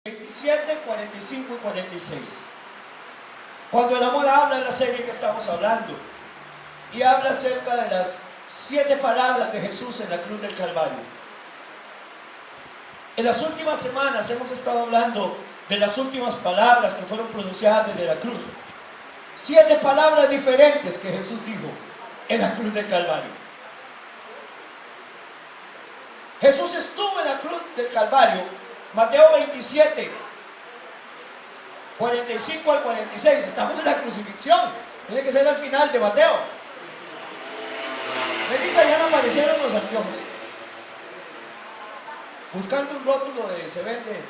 27, 45 y 46. Cuando el amor habla en la serie que estamos hablando y habla acerca de las 7 palabras de Jesús en la cruz del Calvario. En las últimas semanas hemos estado hablando de las últimas palabras que fueron pronunciadas desde la cruz. 7 palabras diferentes que Jesús dijo en la cruz del Calvario. Jesús estuvo en la cruz del Calvario, Mateo 27, 45 al 46. Estamos en la crucifixión. Tiene que ser al final de Mateo. Melissa, ya no aparecieron los anteojos. Buscando un rótulo de se vende,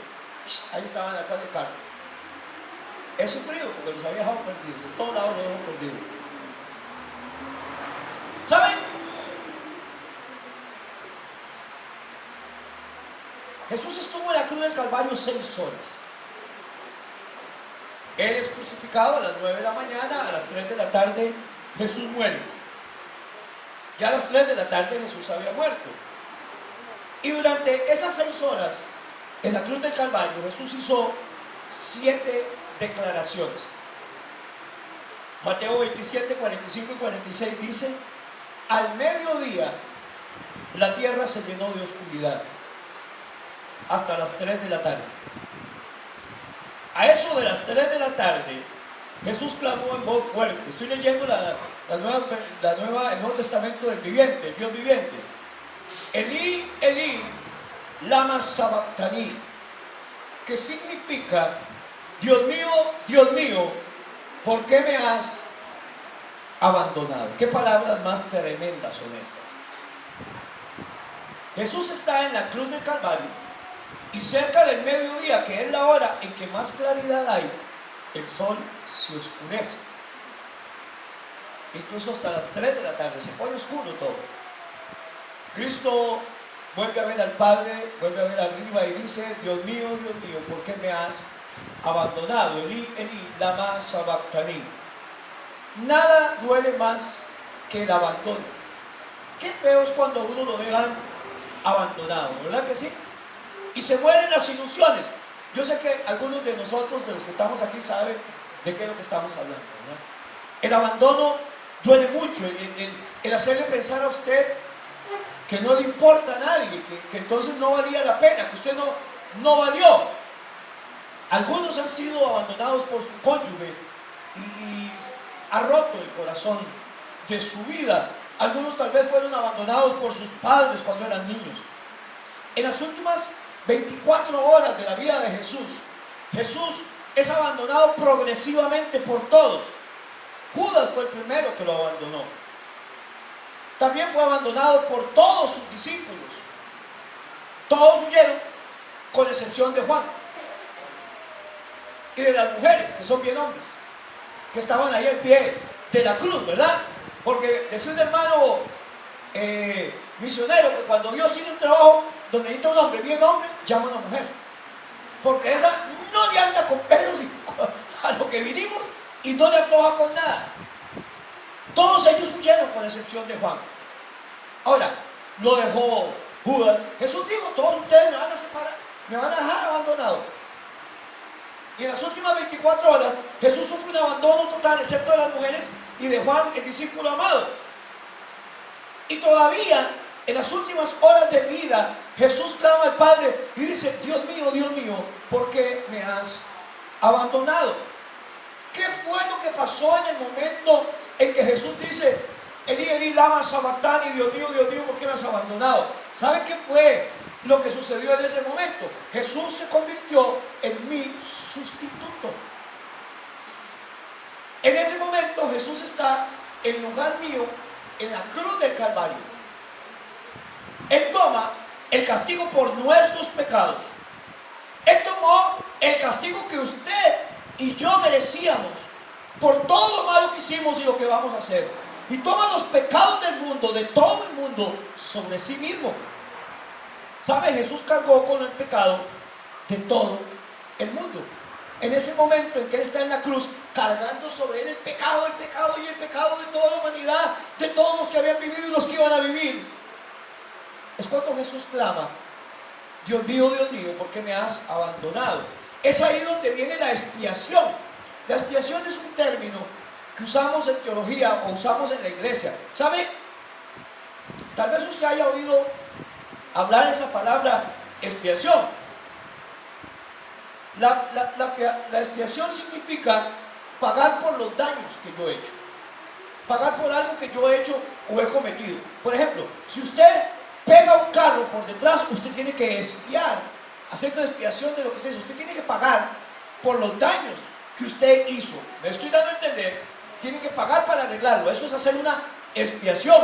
ahí estaban atrás del carro. He sufrido porque los había dejado perdidos. De todos lados los dejo perdidos. ¿Saben? Jesús estuvo en la cruz del Calvario 6 horas. Él es crucificado a las 9 de la mañana, a las 3 de la tarde Jesús muere. Ya a las 3 de la tarde Jesús había muerto. Y durante esas 6 horas, en la cruz del Calvario, Jesús hizo 7 declaraciones. Mateo 27, 45 y 46 dice: al mediodía la tierra se llenó de oscuridad hasta las 3 de la tarde. A eso de las 3 de la tarde, Jesús clamó en voz fuerte. Estoy leyendo el Nuevo Testamento del viviente, el Dios viviente. Elí, Elí, lama sabactani, que significa: Dios mío, ¿por qué me has abandonado? ¿Qué palabras más tremendas son estas? Jesús está en la cruz del Calvario y cerca del mediodía, que es la hora en que más claridad hay, el sol se oscurece. Incluso hasta las 3 de la tarde se pone oscuro todo. Cristo vuelve a ver al Padre, vuelve a ver arriba y dice: Dios mío, ¿por qué me has abandonado? Elí, Elí, lama sabactani. Nada duele más que el abandono. Qué feo es cuando uno lo dejan abandonado, ¿verdad que sí? Y se mueren las ilusiones. Yo sé que algunos de nosotros, de los que estamos aquí, saben de qué es lo que estamos hablando, ¿verdad? El abandono duele mucho, el hacerle pensar a usted que no le importa a nadie, que entonces no valía la pena, que usted no valió. Algunos han sido abandonados por su cónyuge y ha roto el corazón de su vida. Algunos tal vez fueron abandonados por sus padres cuando eran niños. En las últimas 24 horas de la vida de Jesús es abandonado progresivamente por todos. Judas fue el primero que lo abandonó. También fue abandonado por todos sus discípulos. Todos huyeron, con excepción de Juan y de las mujeres, que son bien hombres, que estaban ahí al pie de la cruz, ¿verdad? Porque decía un hermano misionero que cuando Dios tiene un trabajo donde necesita un hombre bien hombre, llama a una mujer, porque esa no le anda con pelos a lo que vinimos y no le antoja con nada. Todos ellos huyeron con excepción de Juan. Ahora, lo dejó Judas. Jesús dijo: todos ustedes me van a separar, me van a dejar abandonado. Y en las últimas 24 horas Jesús sufre un abandono total, excepto de las mujeres y de Juan, el discípulo amado. Y todavía en las últimas horas de vida Jesús clama al Padre y dice: Dios mío, ¿por qué me has abandonado? ¿Qué fue lo que pasó en el momento en que Jesús dice: Elí, Elí, lama sabactani, Dios mío, ¿por qué me has abandonado? ¿Sabe qué fue lo que sucedió en ese momento? Jesús se convirtió en mi sustituto. En ese momento Jesús está en lugar mío en la cruz del Calvario. Él toma el castigo por nuestros pecados. Él tomó el castigo que usted y yo merecíamos por todo lo malo que hicimos y lo que vamos a hacer. Y toma los pecados del mundo, de todo el mundo, sobre sí mismo. ¿Sabe? Jesús cargó con el pecado de todo el mundo. En ese momento en que Él está en la cruz, cargando sobre Él el pecado y el pecado de toda la humanidad, de todos los que habían vivido y los que iban a vivir, es cuando Jesús clama: Dios mío, ¿por qué me has abandonado? Es ahí donde viene la expiación. La expiación es un término que usamos en teología o usamos en la iglesia. ¿Sabe? Tal vez usted haya oído hablar esa palabra expiación. La expiación significa pagar por los daños que yo he hecho. Pagar por algo que yo he hecho o he cometido. Por ejemplo, si usted pega un carro por detrás, usted tiene que expiar, hacer una expiación de lo que usted hizo. Usted tiene que pagar por los daños que usted hizo. ¿Me estoy dando a entender? Tiene que pagar para arreglarlo. Eso es hacer una expiación.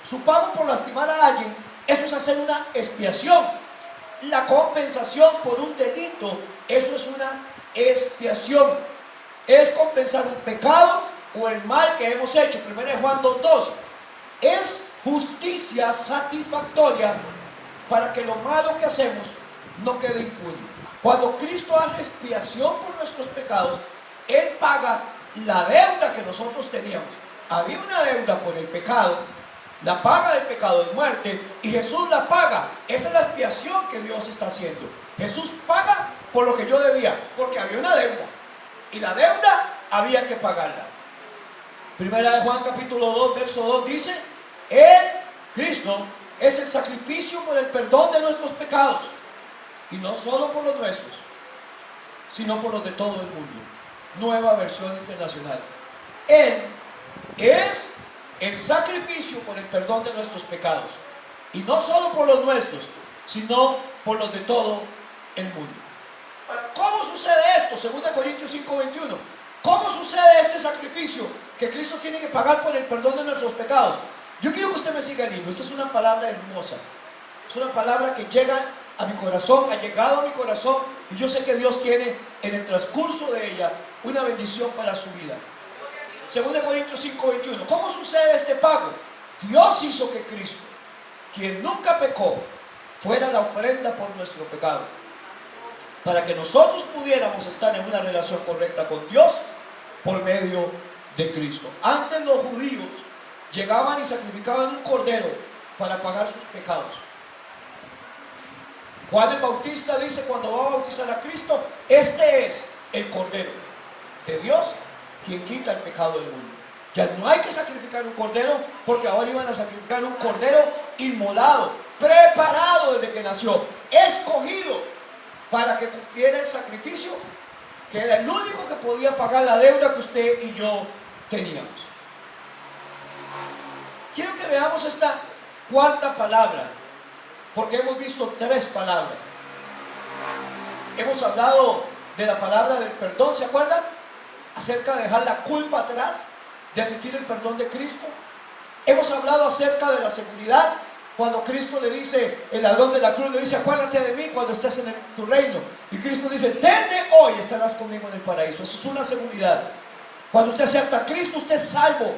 Su pago por lastimar a alguien, eso es hacer una expiación. La compensación por un delito, eso es una expiación. Es compensar un pecado o el mal que hemos hecho. 1 Juan 2:2. Es justicia satisfactoria para que lo malo que hacemos no quede impune. Cuando Cristo hace expiación por nuestros pecados, Él paga la deuda que nosotros teníamos. Había una deuda por el pecado. La paga del pecado es muerte y Jesús la paga. Esa es la expiación que Dios está haciendo. Jesús paga por lo que yo debía, porque había una deuda y la deuda había que pagarla. 1 Juan capítulo 2 verso 2 dice: Él, Cristo, es el sacrificio por el perdón de nuestros pecados, y no solo por los nuestros, sino por los de todo el mundo. Nueva versión internacional. Él es el sacrificio por el perdón de nuestros pecados, y no solo por los nuestros, sino por los de todo el mundo. ¿Cómo sucede esto? 2 Corintios 5:21. ¿Cómo sucede este sacrificio que Cristo tiene que pagar por el perdón de nuestros pecados? Yo quiero que usted me siga el himno. Esta es una palabra hermosa. Es una palabra que llega a mi corazón, ha llegado a mi corazón, y yo sé que Dios tiene en el transcurso de ella una bendición para su vida. 2 Corintios 5:21. ¿Cómo sucede este pago? Dios hizo que Cristo, quien nunca pecó, fuera la ofrenda por nuestro pecado, para que nosotros pudiéramos estar en una relación correcta con Dios por medio de Cristo. Antes los judíos llegaban y sacrificaban un cordero para pagar sus pecados. Juan el Bautista dice, cuando va a bautizar a Cristo: este es el cordero de Dios, quien quita el pecado del mundo. Ya no hay que sacrificar un cordero, porque ahora iban a sacrificar un cordero inmolado, preparado desde que nació, escogido para que cumpliera el sacrificio, que era el único que podía pagar la deuda que usted y yo teníamos. Quiero que veamos esta cuarta palabra, porque hemos visto tres palabras. Hemos hablado de la palabra del perdón, ¿se acuerdan? Acerca de dejar la culpa atrás, de admitir el perdón de Cristo. Hemos hablado acerca de la seguridad, cuando Cristo le dice, el ladrón de la cruz le dice: acuérdate de mí cuando estés en tu reino. Y Cristo dice: desde hoy estarás conmigo en el paraíso. Eso es una seguridad. Cuando usted acepta a Cristo, usted es salvo.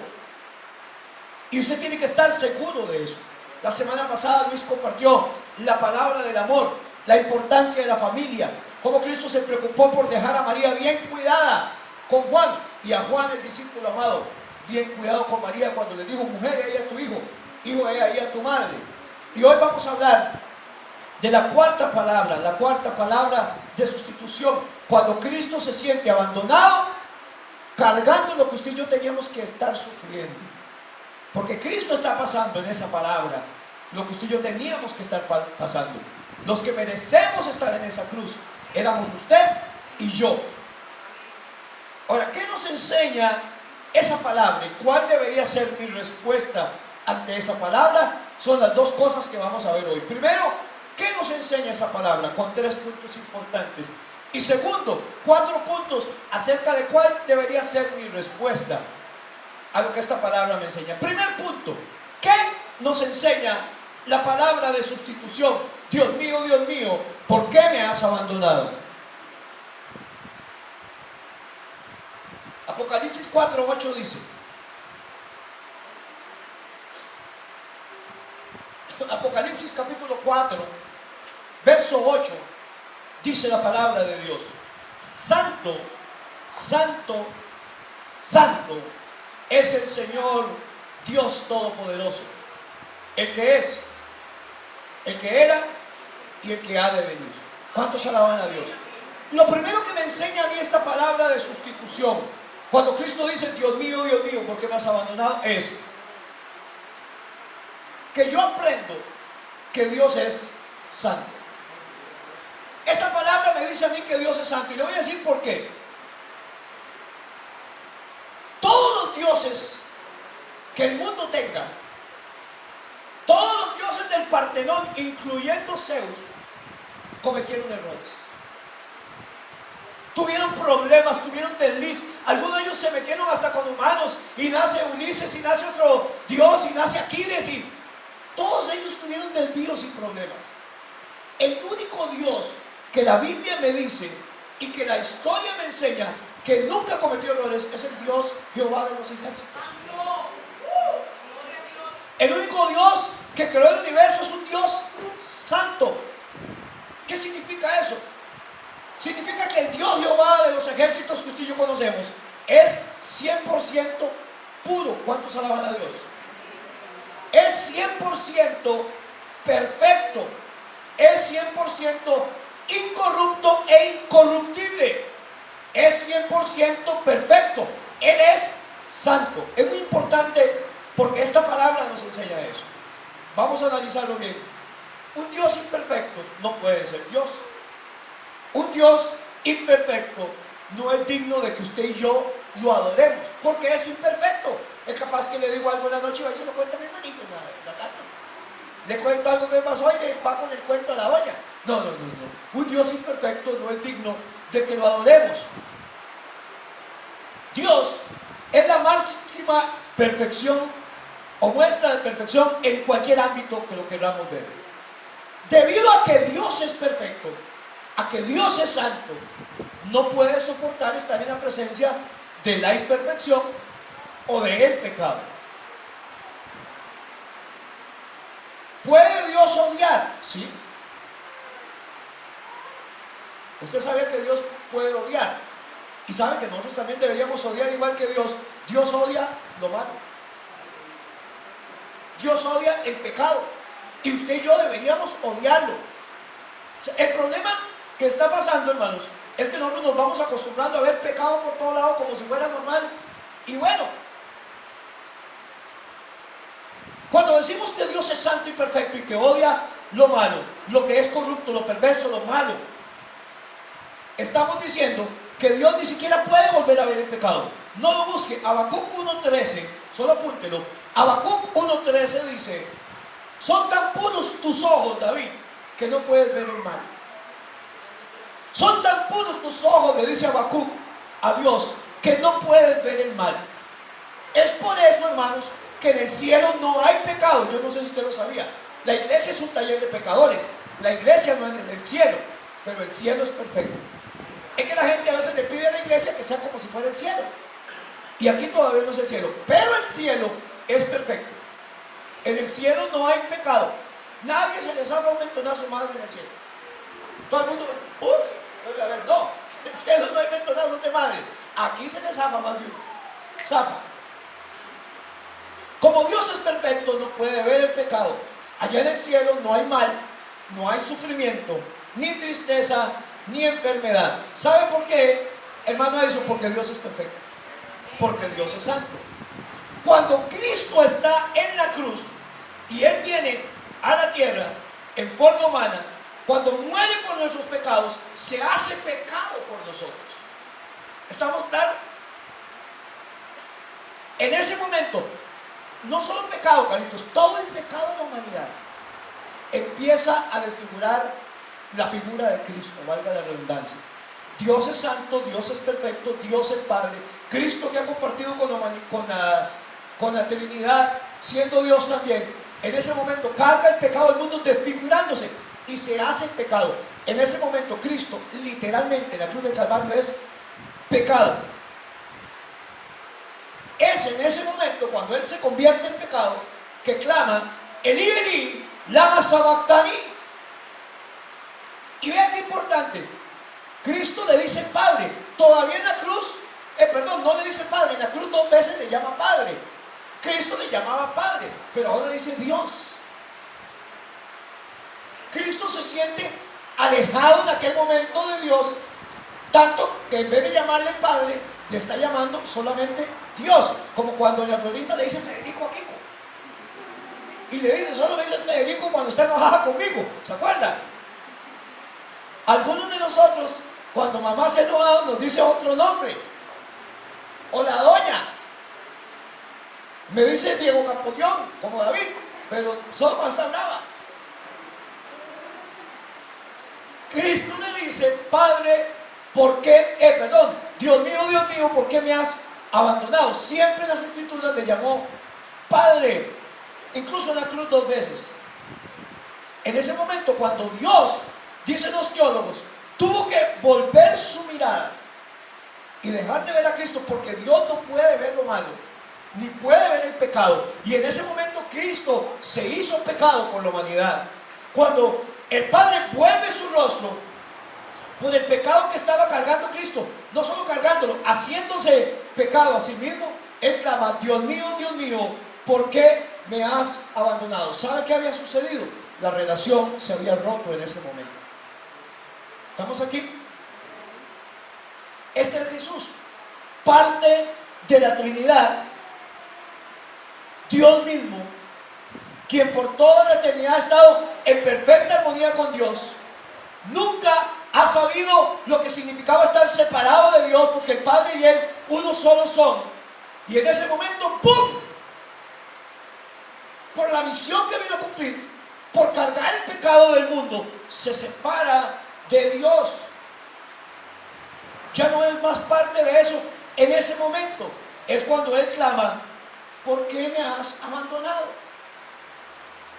Y usted tiene que estar seguro de eso. La semana pasada Luis compartió la palabra del amor, la importancia de la familia, cómo Cristo se preocupó por dejar a María bien cuidada con Juan, y a Juan, el discípulo amado, bien cuidado con María, cuando le dijo: mujer, ella es tu hijo, hijo, ella es tu madre. Y hoy vamos a hablar de la cuarta palabra de sustitución, cuando Cristo se siente abandonado, cargando lo que usted y yo teníamos que estar sufriendo. Porque Cristo está pasando en esa palabra lo que usted y yo teníamos que estar pasando. Los que merecemos estar en esa cruz éramos usted y yo. Ahora, ¿qué nos enseña esa palabra y cuál debería ser mi respuesta ante esa palabra? Son las dos cosas que vamos a ver hoy. Primero, ¿qué nos enseña esa palabra? Con 3 puntos importantes. Y segundo, 4 puntos acerca de cuál debería ser mi respuesta a lo que esta palabra me enseña. Primer punto, ¿qué nos enseña la palabra de sustitución? Dios mío, ¿por qué me has abandonado? Apocalipsis 4:8 dice, Apocalipsis capítulo 4, verso 8, dice la palabra de Dios: santo, santo, santo es el Señor Dios Todopoderoso, el que es, el que era y el que ha de venir. ¿Cuántos alaban a Dios? Lo primero que me enseña a mí esta palabra de sustitución, cuando Cristo dice, Dios mío, ¿por qué me has abandonado?, es que yo aprendo que Dios es santo. Esta palabra me dice a mí que Dios es santo, y le voy a decir por qué. Todos los dioses que el mundo tenga, todos los dioses del Partenón, incluyendo Zeus, cometieron errores. Tuvieron problemas, tuvieron desliz. Algunos de ellos se metieron hasta con humanos, y nace Ulises, y nace otro dios, y nace Aquiles, y todos ellos tuvieron desvíos y problemas. El único Dios que la Biblia me dice y que la historia me enseña que nunca cometió errores es el Dios Jehová de los ejércitos. El único Dios que creó el universo es un Dios santo. ¿Qué significa eso? Significa que el Dios Jehová de los ejércitos que usted y yo conocemos es 100% puro. ¿Cuántos alaban a Dios? Es 100% perfecto. Es 100% incorrupto e incorruptible. Es 100% perfecto. Él es santo. Es muy importante porque esta palabra nos enseña eso. Vamos a analizarlo bien. Un Dios imperfecto no puede ser Dios. Un Dios imperfecto no es digno de que usted y yo lo adoremos, porque es imperfecto. Es capaz que le digo algo en la noche y va y se lo cuenta a mi hermanito en la tarde. Le cuento algo que me pasó y le va con el cuento a la doña. No. Un Dios imperfecto no es digno de que lo adoremos. Dios es la máxima perfección o muestra de perfección en cualquier ámbito que lo queramos ver. Debido a que Dios es perfecto, a que Dios es santo, no puede soportar estar en la presencia de la imperfección o del pecado. ¿Puede Dios odiar? Sí. Usted sabe que Dios puede odiar, y sabe que nosotros también deberíamos odiar igual que Dios. Dios odia lo malo. Dios odia el pecado, y usted y yo deberíamos odiarlo. El problema que está pasando, hermanos, es que nosotros nos vamos acostumbrando a ver pecado por todos lados como si fuera normal. Y bueno, cuando decimos que Dios es santo y perfecto y que odia lo malo, lo que es corrupto, lo perverso, lo malo, estamos diciendo que Dios ni siquiera puede volver a ver el pecado. No lo busque. Habacuc 1:13, solo apúntelo. Habacuc 1:13 dice: son tan puros tus ojos, David, que no puedes ver el mal. Son tan puros tus ojos, le dice Habacuc a Dios, que no puedes ver el mal. Es por eso, hermanos, que en el cielo no hay pecado. Yo no sé si usted lo sabía. La iglesia es un taller de pecadores. La iglesia no es el cielo, pero el cielo es perfecto. Es que la gente a veces le pide a la iglesia que sea como si fuera el cielo, y aquí todavía no es el cielo, pero el cielo es perfecto. En el cielo no hay pecado. Nadie se le zafa un mentonazo madre en el cielo. Todo el mundo, a ver, no, en el cielo no hay mentonazos de madre. Aquí se le zafa más de uno. Zafa. Como Dios es perfecto, no puede ver el pecado. Allá en el cielo no hay mal, no hay sufrimiento, ni tristeza, ni enfermedad. ¿Sabe por qué, hermano Edison? Porque Dios es perfecto. Porque Dios es santo. Cuando Cristo está en la cruz y Él viene a la tierra en forma humana, cuando muere por nuestros pecados, se hace pecado por nosotros. ¿Estamos claros? En ese momento, no solo pecado, Carlitos, todo el pecado de la humanidad empieza a desfigurar la figura de Cristo, valga la redundancia. Dios es santo, Dios es perfecto, Dios es Padre. Cristo, que ha compartido con la Trinidad, siendo Dios también, en ese momento carga el pecado del mundo desfigurándose y se hace pecado. En ese momento Cristo, literalmente, la cruz del Calvario es pecado. Es en ese momento, cuando Él se convierte en pecado, que clama: Elí, Elí, lama sabactani. Y vean qué importante, Cristo le dice Padre. Todavía en la cruz, no le dice Padre, en la cruz 2 veces le llama Padre. Cristo le llamaba Padre, pero ahora le dice Dios. Cristo se siente alejado en aquel momento de Dios, Tanto que en vez de llamarle Padre, le está llamando solamente Dios. Como cuando doña Florinda le dice Federico a Kiko. Y le dice, solo me dice Federico cuando está enojada conmigo. ¿Se acuerdan? Algunos de nosotros, cuando mamá se enoja, nos dice otro nombre. O la doña. Me dice Diego Campollón, como David, pero solo cuando está brava. Cristo le dice, Padre, ¿por qué? Dios mío, ¿por qué me has abandonado? Siempre en las Escrituras le llamó Padre, incluso en la cruz 2 veces. En ese momento, cuando Dios, dicen los teólogos, tuvo que volver su mirada y dejar de ver a Cristo, porque Dios no puede ver lo malo, ni puede ver el pecado. Y en ese momento Cristo se hizo pecado por la humanidad. Cuando el Padre vuelve su rostro por el pecado que estaba cargando Cristo, no solo cargándolo, haciéndose pecado a sí mismo, Él clama, Dios mío, ¿por qué me has abandonado? ¿Sabe qué había sucedido? La relación se había roto en ese momento. ¿Estamos aquí? Este es Jesús, parte de la Trinidad, Dios mismo, quien por toda la eternidad ha estado en perfecta armonía con Dios. Nunca ha sabido lo que significaba estar separado de Dios, porque el Padre y Él uno solo son. Y en ese momento, ¡pum!, por la misión que vino a cumplir, por cargar el pecado del mundo, se separa de Dios. Ya no es más parte de eso. En ese momento es cuando Él clama, ¿por qué me has abandonado?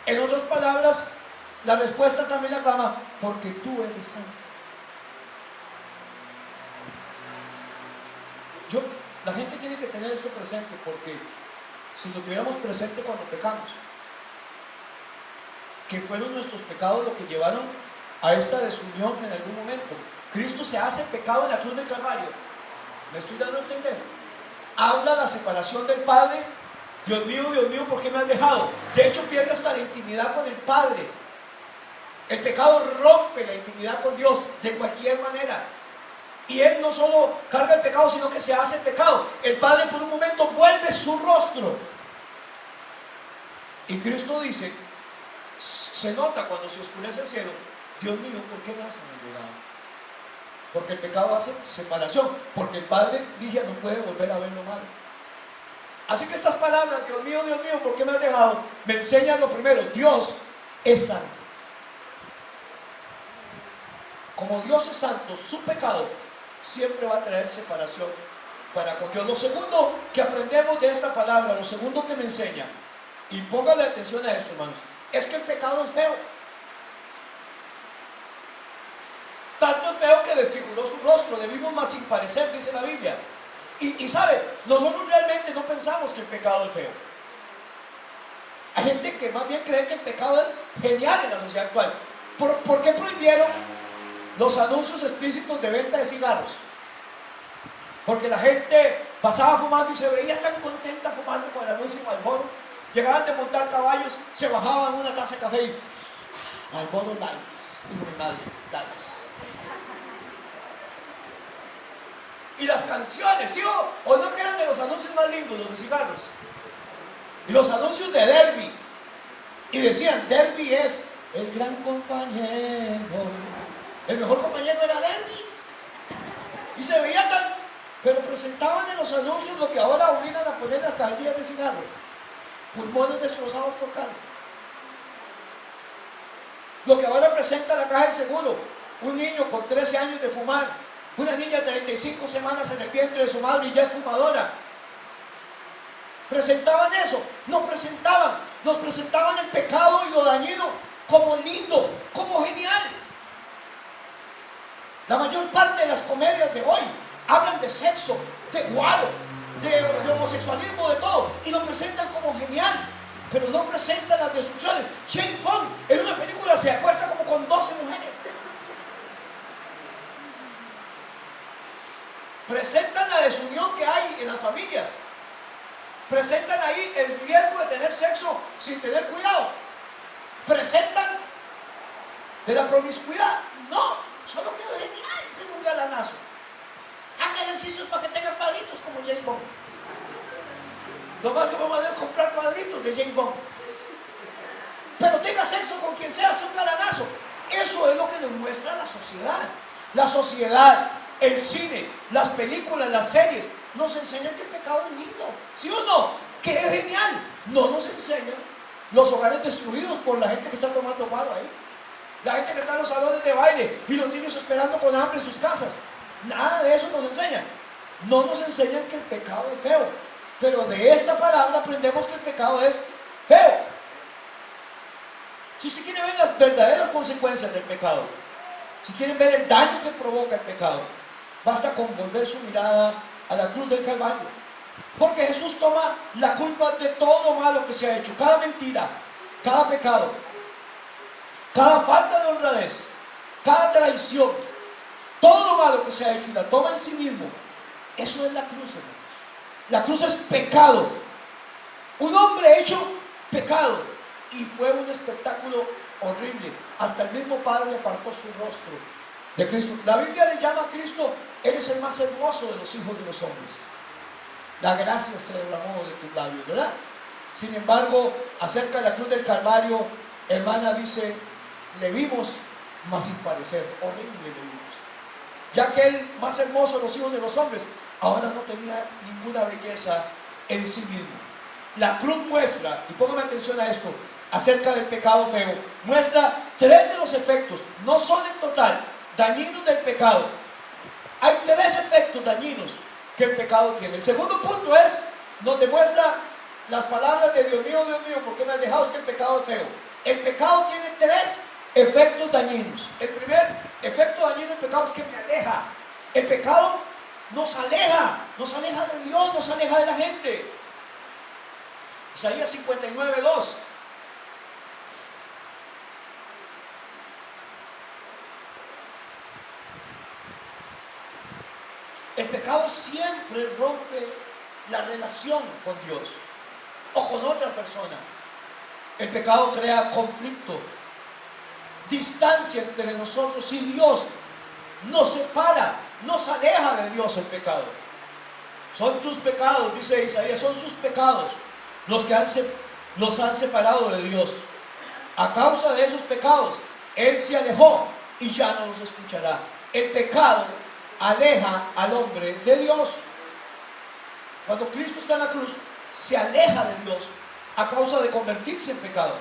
En otras palabras, la respuesta también la clama, porque tú eres santo. La gente tiene que tener esto presente, porque si lo tuviéramos presente cuando pecamos, que fueron nuestros pecados los que llevaron a esta desunión en algún momento. Cristo se hace pecado en la cruz del Calvario. ¿Me estoy dando a entender? Habla la separación del Padre. Dios mío, ¿por qué me has dejado? De hecho, pierde hasta la intimidad con el Padre. El pecado rompe la intimidad con Dios de cualquier manera. Y Él no solo carga el pecado, sino que se hace pecado. El Padre por un momento vuelve su rostro. Y Cristo dice, se nota cuando se oscurece el cielo, Dios mío, ¿por qué me has abandonado? Porque el pecado hace separación, porque el Padre ya no puede volver a ver lo malo. Así que estas palabras, Dios mío, ¿por qué me has dejado?, me enseñan lo primero: Dios es santo. Como Dios es santo, su pecado siempre va a traer separación para con Dios. Lo segundo que aprendemos de esta palabra, lo segundo que me enseña, y póngale atención a esto, hermanos, es que el pecado es feo. Tanto es feo que desfiguró su rostro, le vimos más sin parecer, dice la Biblia. Y sabe, nosotros realmente no pensamos que el pecado es feo. Hay gente que más bien cree que el pecado es genial en la sociedad actual. ¿Por qué prohibieron los anuncios explícitos de venta de cigarros? Porque la gente pasaba fumando y se veía tan contenta fumando con el anuncio de Marlboro. Llegaban de montar caballos, se bajaban una taza de café y Marlboro Lights, dijo mi madre, Lights. Y las canciones, ¿sí o no, que eran de los anuncios más lindos, los de cigarros? Y los anuncios de Derby. Y decían, Derby es el gran compañero. El mejor compañero era Derby. Y se veía tan... Pero presentaban en los anuncios lo que ahora obligan a poner las cajetillas de cigarro: pulmones destrozados por cáncer. Lo que ahora presenta la caja del seguro: un niño con 13 años de fumar, una niña de 35 semanas en el vientre de su madre y ya es fumadora. Presentaban eso, nos presentaban el pecado y lo dañino como lindo, como genial. La mayor parte de las comedias de hoy hablan de sexo, de guaro, de homosexualismo, de todo, y lo presentan como genial, pero no presentan las destrucciones. James Bond en una película se acuesta como con 12 mujeres. Presentan la desunión que hay en las familias. Presentan ahí el riesgo de tener sexo sin tener cuidado. Presentan de la promiscuidad. No, solo quedó genial ser un galanazo. ejercicios para que tengan cuadritos como James Bond. Lo más que vamos a hacer es comprar cuadritos de James Bond. Pero tenga sexo con quien sea, sea un galanazo. Eso es lo que nos muestra la sociedad. La sociedad, el cine, las películas, las series, nos enseñan que el pecado es lindo. ¿Sí o no? Que es genial. No nos enseñan los hogares destruidos por la gente que está tomando guaro ahí. La gente que está en los salones de baile y los niños esperando con hambre en sus casas. Nada de eso nos enseñan. No nos enseñan que el pecado es feo. Pero de esta palabra aprendemos que el pecado es feo. Si usted quiere ver las verdaderas consecuencias del pecado, si quiere ver el daño que provoca el pecado, basta con volver su mirada a la cruz del Calvario. Porque Jesús toma la culpa de todo lo malo que se ha hecho, cada mentira, cada pecado, cada falta de honradez, cada traición, todo lo malo que se ha hecho y la toma en sí mismo. Eso es la cruz, hermanos. La cruz es pecado. Un hombre hecho pecado. Y fue un espectáculo horrible. Hasta el mismo Padre apartó su rostro de Cristo. La Biblia le llama a Cristo: eres el más hermoso de los hijos de los hombres. La gracia se derramó de tus labios, ¿verdad? Sin embargo, acerca de la cruz del Calvario, hermana dice: le vimos, mas sin parecer. Horrible le vimos. Ya que el más hermoso de los hijos de los hombres ahora no tenía ninguna belleza en sí mismo. La cruz muestra, y póngame atención a esto, acerca del pecado feo, muestra tres de los efectos, no son en total dañinos del pecado. Hay tres efectos dañinos que el pecado tiene. El segundo punto es, nos demuestra las palabras de Dios mío, ¿por qué me has dejado? Es que el pecado es feo. El pecado tiene tres efectos dañinos. El primer efecto dañino del pecado es que me aleja. El pecado nos aleja de Dios, nos aleja de la gente. Isaías 59:2. El pecado siempre rompe la relación con Dios o con otra persona. El pecado crea conflicto, distancia entre nosotros y Dios. Nos separa, nos aleja de Dios el pecado. Son tus pecados, dice Isaías, son sus pecados los que los han separado de Dios. A causa de esos pecados, Él se alejó y ya no los escuchará. El pecado aleja al hombre de Dios. Cuando Cristo está en la cruz, se aleja de Dios a causa de convertirse en pecado.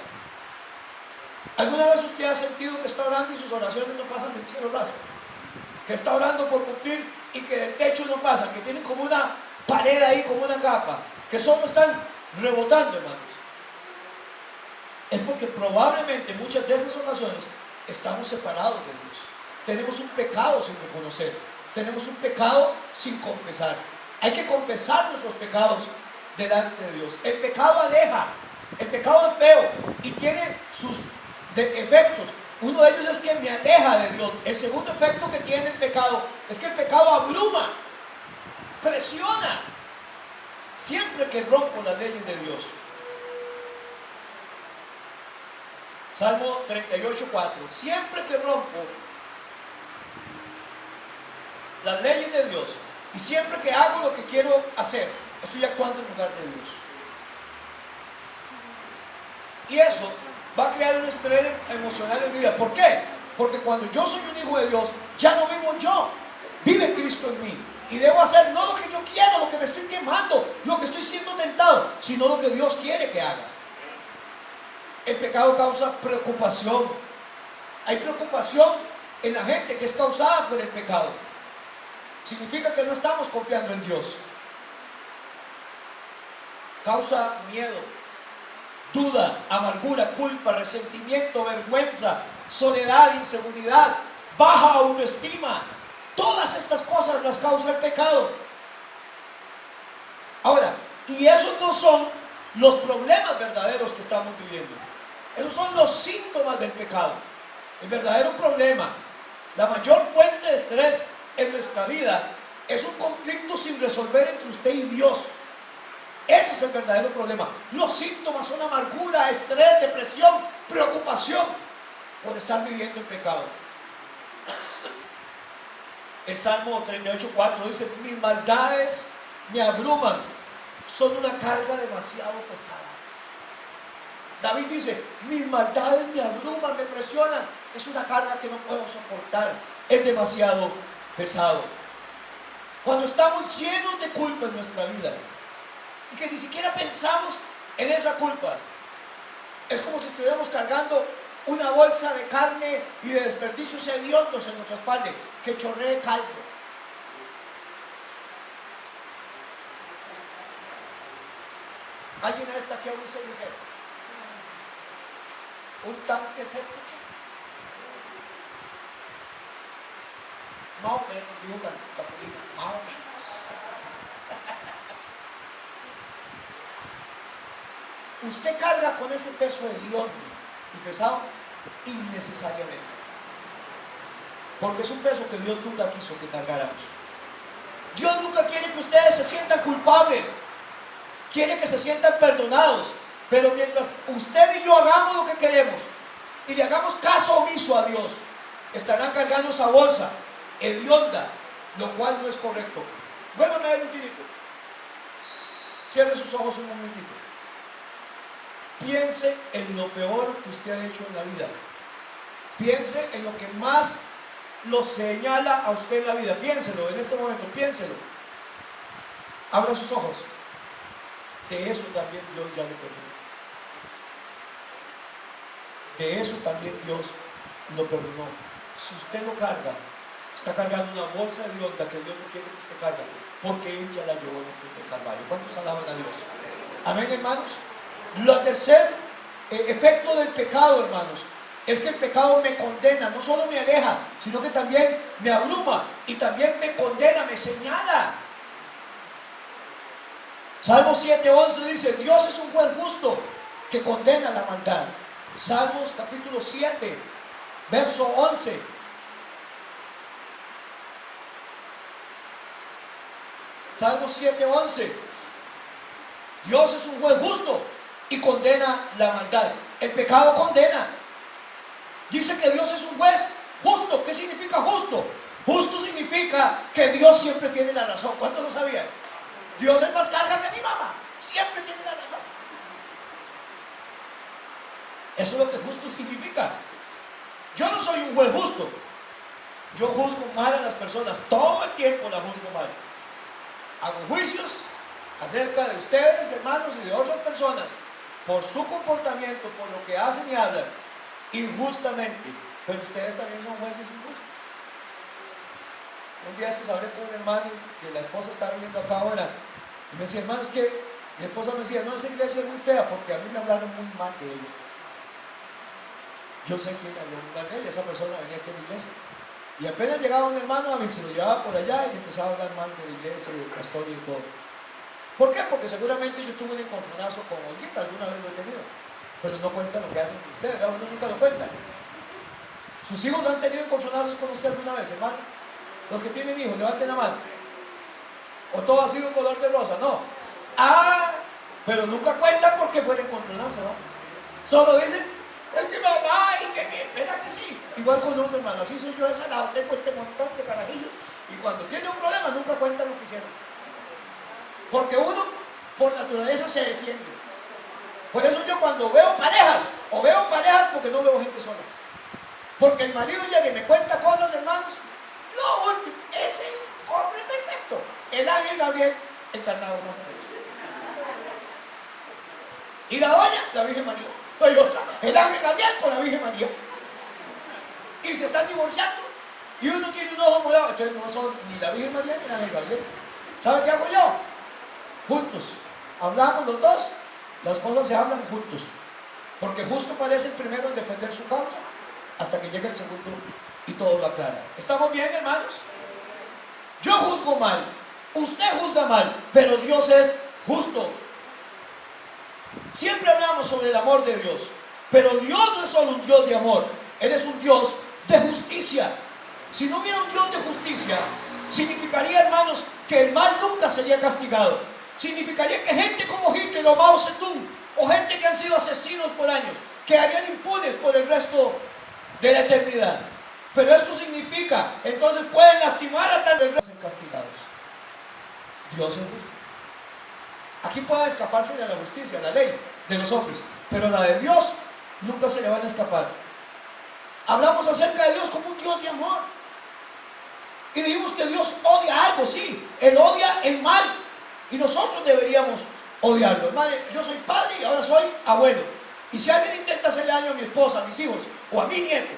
¿Alguna vez usted ha sentido que está orando y sus oraciones no pasan del cielo raso? Que está orando por cumplir y que del techo no pasa, que tienen como una pared ahí, como una capa, que solo están rebotando, hermanos. Es porque probablemente en muchas de esas ocasiones estamos separados de Dios. Tenemos un pecado sin reconocer. Tenemos un pecado sin confesar. Hay que confesar nuestros pecados delante de Dios. El pecado aleja. El pecado es feo y tiene sus efectos. Uno de ellos es que me aleja de Dios. El segundo efecto que tiene el pecado es que el pecado abruma, presiona. Siempre que rompo las leyes de Dios. Salmo 38:4. Siempre que rompo las leyes de Dios y siempre que hago lo que quiero hacer, estoy actuando en lugar de Dios. Y eso va a crear un estrés emocional en mi vida. ¿Por qué? Porque cuando yo soy un hijo de Dios, ya no vivo yo, vive Cristo en mí. Y debo hacer no lo que yo quiero, lo que me estoy quemando, lo que estoy siendo tentado, sino lo que Dios quiere que haga. El pecado causa preocupación. Hay preocupación en la gente que es causada por el pecado. Significa que no estamos confiando en Dios. Causa miedo, duda, amargura, culpa, resentimiento, vergüenza, soledad, inseguridad, baja autoestima. Todas estas cosas las causa el pecado. Ahora, y esos no son los problemas verdaderos que estamos viviendo. Esos son los síntomas del pecado. El verdadero problema, la mayor fuente de estrés en nuestra vida, es un conflicto sin resolver entre usted y Dios. Ese es el verdadero problema. Los síntomas son amargura, estrés, depresión, preocupación por estar viviendo en pecado. El Salmo 38:4 dice: mis maldades me abruman, son una carga demasiado pesada. David dice: mis maldades me abruman, me presionan, es una carga que no puedo soportar, es demasiado pesado. Cuando estamos llenos de culpa en nuestra vida y que ni siquiera pensamos en esa culpa, es como si estuviéramos cargando una bolsa de carne y de desperdicios hediondos en nuestra espalda, que chorree caldo. ¿Alguien está aquí a un cenicero? ¿Un tanque séptico? Más o menos, dijo Capulina, más o menos. Usted carga con ese peso hediondo y pesado innecesariamente, porque es un peso que Dios nunca quiso que cargáramos. Dios nunca quiere que ustedes se sientan culpables, quiere que se sientan perdonados. Pero mientras usted y yo hagamos lo que queremos y le hagamos caso omiso a Dios, estarán cargando esa bolsa hedionda, lo cual no es correcto. Vuélvame a ver un tirito. Cierre sus ojos un momentito. Piense en lo peor que usted ha hecho en la vida. Piense en lo que más lo señala a usted en la vida. Piénselo en este momento, piénselo. Abra sus ojos. De eso también Dios ya le perdonó. De eso también Dios lo perdonó. Si usted lo carga, está cargando una bolsa de onda que Dios no quiere que usted cargue, porque Él ya la llevó en el cruz del Calvario. ¿Cuántos alaban a Dios? Amén, hermanos. El tercer efecto del pecado, hermanos, es que el pecado me condena, no solo me aleja, sino que también me abruma y también me condena, me señala. Salmo 7:11 dice: Dios es un juez justo que condena la maldad. Salmos capítulo 7, verso 11. Salmos 7:11. Dios es un juez justo y condena la maldad. El pecado condena. Dice que Dios es un juez justo. ¿Qué significa justo? Justo significa que Dios siempre tiene la razón. ¿Cuántos lo sabían? Dios es más carga que mi mamá. Siempre tiene la razón. Eso es lo que justo significa. Yo no soy un juez justo. Yo juzgo mal a las personas. Todo el tiempo la juzgo mal. Hago juicios acerca de ustedes, hermanos, y de otras personas por su comportamiento, por lo que hacen y hablan injustamente. Pero ustedes también son jueces injustos. Un día hablé con un hermano que la esposa estaba viendo acá ahora y me decía: hermano, es que mi esposa me decía: no, esa iglesia es muy fea porque a mí me hablaron muy mal de ella. Yo sé quién habló muy mal de ella. Esa persona venía aquí a la iglesia y apenas llegaba un hermano a mí, se lo llevaba por allá y empezaba a hablar mal de la iglesia, del pastor y todo. ¿Por qué? Porque seguramente yo tuve un encontronazo con Olguita, alguna vez lo he tenido, pero no cuentan lo que hacen con ustedes, ¿verdad? Uno nunca lo cuenta. ¿Sus hijos han tenido encontronazos con usted alguna vez, hermano? Los que tienen hijos, levanten la mano. ¿O todo ha sido color de rosa? No. Ah, pero nunca cuentan porque fue el encontronazo, ¿no? Solo dicen: es que mamá, y que ¿verdad que sí? Igual con uno, hermano, así soy yo de ese lado, tengo este montón de carajillos y cuando tiene un problema nunca cuentan lo que hicieron. Porque uno, por naturaleza, se defiende. Por eso yo cuando veo parejas, o veo parejas porque no veo gente sola. Porque el marido llega y me cuenta cosas, hermanos, no, ese hombre perfecto, el ángel Gabriel, encarnado más o menos. Y la doña, la Virgen María. Hay otra, el ángel Gabriel con la Virgen María. Y se están divorciando. Y uno tiene un ojo morado. Entonces no son ni la Virgen María ni el ángel Gabriel. ¿Sabe qué hago yo? Juntos. Hablamos los dos. Las cosas se hablan juntos. Porque justo parece el primero en defender su causa hasta que llegue el segundo y todo lo aclara. ¿Estamos bien, hermanos? Yo juzgo mal. Usted juzga mal. Pero Dios es justo. Siempre hablamos sobre el amor de Dios, pero Dios no es solo un Dios de amor, Él es un Dios de justicia. Si no hubiera un Dios de justicia, significaría, hermanos, que el mal nunca sería castigado. Significaría que gente como Hitler o Mao Zedong, o gente que han sido asesinos por años, quedarían impunes por el resto de la eternidad. Pero esto significa, entonces pueden lastimar a tal vez ser castigados. Dios es justo. Aquí puede escaparse de la justicia, la ley de los hombres, pero la de Dios nunca se le van a escapar. Hablamos acerca de Dios como un Dios de amor. Y dijimos que Dios odia algo, sí, Él odia el mal. Y nosotros deberíamos odiarlo. Madre, yo soy padre y ahora soy abuelo. Y si alguien intenta hacerle daño a mi esposa, a mis hijos o a mi nieto,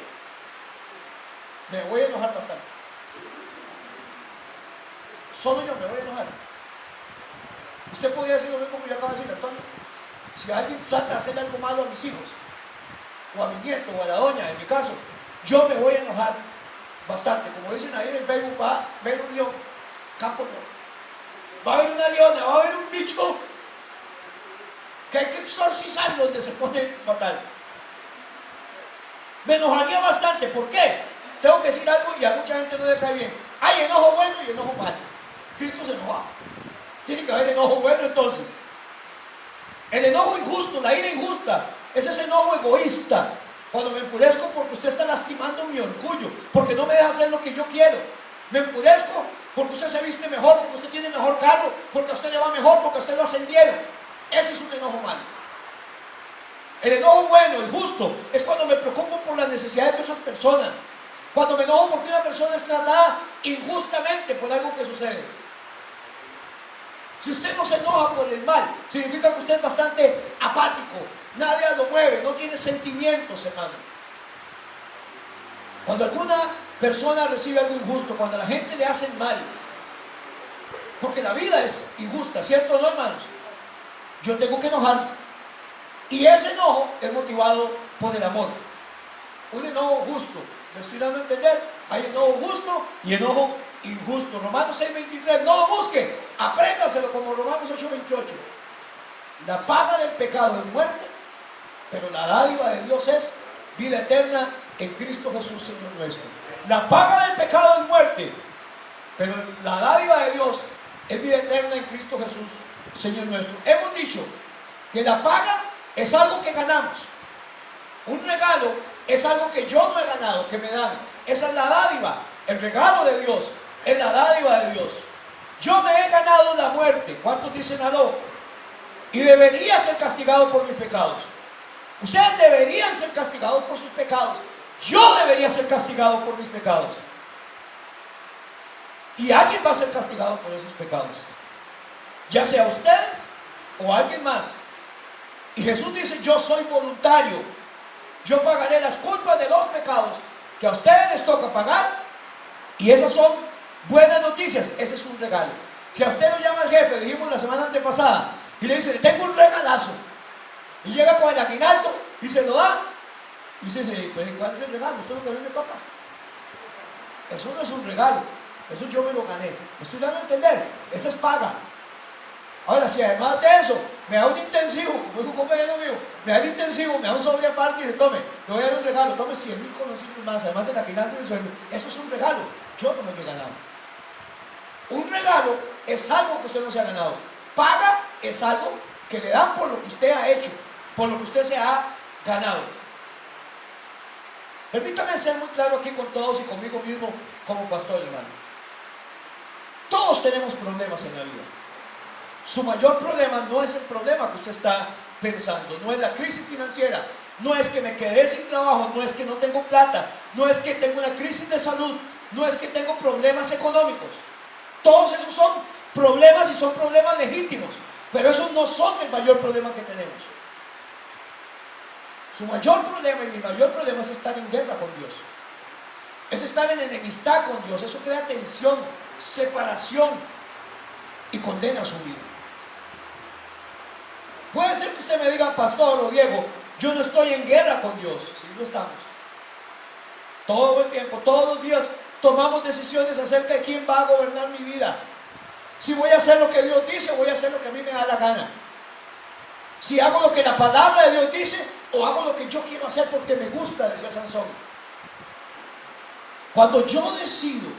me voy a enojar bastante. Solo yo me voy a enojar. Usted podría decir lo mismo que yo acabo de decir, Antonio. Si alguien trata de hacerle algo malo a mis hijos, o a mi nieto, o a la doña, en mi caso, yo me voy a enojar bastante. Como dicen ahí en el Facebook, va a ver un león, campo león. Va a haber una leona, va a haber un bicho que hay que exorcizar donde se pone fatal. Me enojaría bastante. ¿Por qué? Tengo que decir algo y a mucha gente no le cae bien. Hay enojo bueno y enojo malo. Cristo se enojaba. Tiene que haber enojo bueno entonces. El enojo injusto, la ira injusta, es ese enojo egoísta. Cuando me enfurezco porque usted está lastimando mi orgullo, porque no me deja hacer lo que yo quiero. Me enfurezco porque usted se viste mejor, porque usted tiene mejor carro, porque a usted le va mejor, porque a usted lo ascendieron. Ese es un enojo malo. El enojo bueno, el justo, es cuando me preocupo por las necesidades de otras personas. Cuando me enojo porque una persona es tratada injustamente por algo que sucede. Si usted no se enoja por el mal, significa que usted es bastante apático. Nadie lo mueve, no tiene sentimientos, hermano. Cuando alguna persona recibe algo injusto, cuando a la gente le hacen mal, porque la vida es injusta, ¿cierto o no, hermanos? Yo tengo que enojarme. Y ese enojo es motivado por el amor. Un enojo justo. ¿Me estoy dando a entender? Hay enojo justo y enojo injusto. Romanos 6:23, no lo busque, apréndaselo como Romanos 8:28. La paga del pecado es muerte, pero la dádiva de Dios es vida eterna en Cristo Jesús, Señor nuestro. La paga del pecado es muerte, pero la dádiva de Dios es vida eterna en Cristo Jesús, Señor nuestro. Hemos dicho que la paga es algo que ganamos. Un regalo es algo que yo no he ganado, que me dan. Esa es la dádiva. El regalo de Dios es la dádiva de Dios. Yo me he ganado la muerte. ¿Cuántos dicen no? Y debería ser castigado por mis pecados. Ustedes deberían ser castigados por sus pecados. Yo debería ser castigado por mis pecados. Y alguien va a ser castigado por esos pecados. Ya sea ustedes o alguien más. Y Jesús dice, yo soy voluntario. Yo pagaré las culpas de los pecados que a ustedes les toca pagar. Y esas son buenas noticias. Ese es un regalo. Si a usted lo llama el jefe, dijimos la semana antepasada, y le dice, le tengo un regalazo, y llega con el aguinaldo y se lo da, y usted dice, pues ¿cuál es el regalo? Esto es lo que a mí me toca. Eso no es un regalo, eso yo me lo gané. ¿Me estoy dando a entender? Esa es paga. Ahora, si además de eso me da un intensivo, como dijo un compañero mío, me da un intensivo, me da un sobre aparte y dice, tome, le voy a dar un regalo, tome 100,000 conocidos más, además del aguinaldo y el sueldo. Eso es un regalo, yo no me lo he ganado. Un regalo es algo que usted no se ha ganado. Paga es algo que le dan por lo que usted ha hecho, por lo que usted se ha ganado. Permítame ser muy claro aquí con todos y conmigo mismo como pastor, hermano. Todos tenemos problemas en la vida. Su mayor problema no es el problema que usted está pensando, no es la crisis financiera, no es que me quedé sin trabajo, no es que no tengo plata, no es que tengo una crisis de salud, no es que tengo problemas económicos. Todos esos son problemas y son problemas legítimos, pero esos no son el mayor problema que tenemos. Su mayor problema y mi mayor problema es estar en guerra con Dios. Es estar en enemistad con Dios. Eso crea tensión, separación y condena su vida. Puede ser que usted me diga, pastor o Diego, yo no estoy en guerra con Dios. Sí, lo estamos. Todo el tiempo, todos los días tomamos decisiones acerca de quién va a gobernar mi vida. Si voy a hacer lo que Dios dice o voy a hacer lo que a mí me da la gana. Si hago lo que la palabra de Dios dice o hago lo que yo quiero hacer porque me gusta, decía Sansón. Cuando yo decido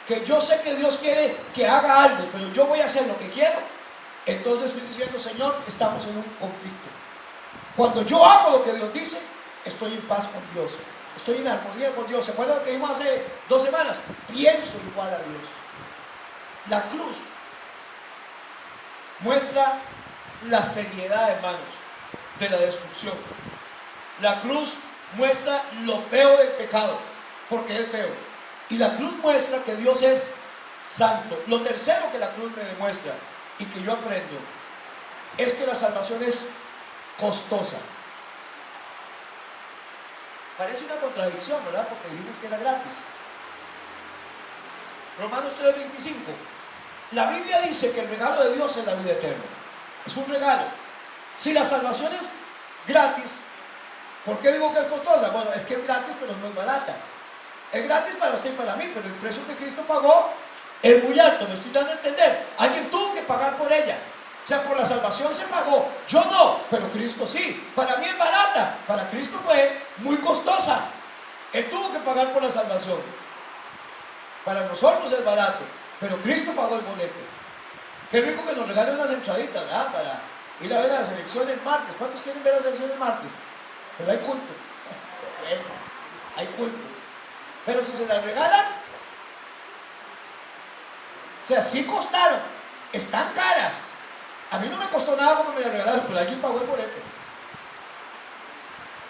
que yo sé que Dios quiere que haga algo, pero yo voy a hacer lo que quiero, entonces estoy diciendo, Señor, estamos en un conflicto. Cuando yo hago lo que Dios dice, estoy en paz con Dios. estoy en armonía con Dios. ¿Se acuerdan lo que vimos hace 2 semanas? Pienso igual a Dios. La cruz muestra la seriedad, hermanos, de la destrucción. La cruz muestra lo feo del pecado, porque es feo. Y la cruz muestra que Dios es santo. Lo tercero que la cruz me demuestra y que yo aprendo es que la salvación es costosa. Parece una contradicción, ¿verdad? Porque dijimos que era gratis. Romanos 3:25. La Biblia dice que el regalo de Dios es la vida eterna. Es un regalo. Si la salvación es gratis, ¿por qué digo que es costosa? Bueno, es que es gratis, pero no es barata. Es gratis para usted y para mí, pero el precio que Cristo pagó es muy alto. Me estoy dando a entender. Alguien tuvo que pagar por ella. O sea, por la salvación se pagó. Yo no, pero Cristo sí. Para mí es barata. Para Cristo fue muy costosa. Él tuvo que pagar por la salvación. Para nosotros es barato, pero Cristo pagó el boleto. Qué rico que nos regalen unas entraditas, ¿verdad? Para ir a ver la selección el martes. ¿Cuántos quieren ver la selección el martes? Pero hay culto. Hay culto. Pero si se las regalan, o sea, sí costaron. Están caras. A mí no me costó nada cuando me la regalaron, pero alguien pagó el boleto.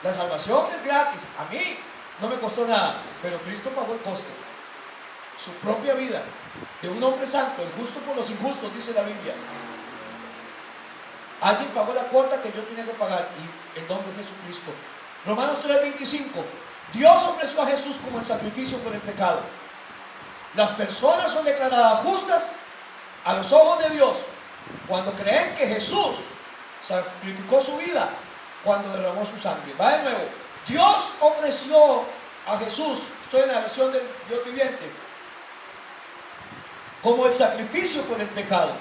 La salvación es gratis. A mí no me costó nada, pero Cristo pagó el costo. Su propia vida de un hombre santo, el justo por los injustos, dice la Biblia. Alguien pagó la cuota que yo tenía que pagar, y el nombre de Jesucristo. Romanos 3:25. Dios ofreció a Jesús como el sacrificio por el pecado. Las personas son declaradas justas a los ojos de Dios cuando creen que Jesús sacrificó su vida cuando derramó su sangre. Va de nuevo. Dios ofreció a Jesús, estoy en la versión del Dios viviente, como el sacrificio por el pecado.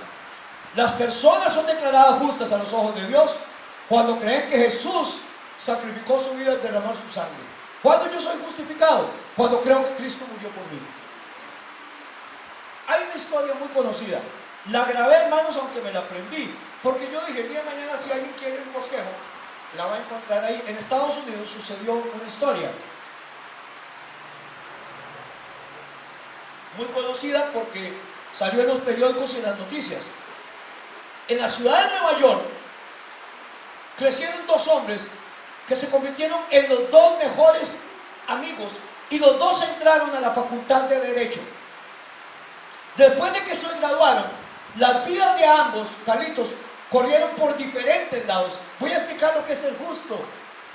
Las personas son declaradas justas a los ojos de Dios cuando creen que Jesús sacrificó su vida al derramar su sangre. ¿Cuándo yo soy justificado? Cuando creo que Cristo murió por mí. Hay una historia muy conocida. La grabé, hermanos, aunque me la aprendí, porque yo dije, el día de mañana si alguien quiere un bosquejo, la va a encontrar ahí. En Estados Unidos sucedió una historia muy conocida porque salió en los periódicos y en las noticias. En la ciudad de Nueva York crecieron 2 hombres que se convirtieron en los 2 mejores amigos, y los 2 entraron a la facultad de Derecho. Después de que se graduaron, las vidas de ambos, Carlitos, corrieron por diferentes lados. Voy a explicar lo que es el justo.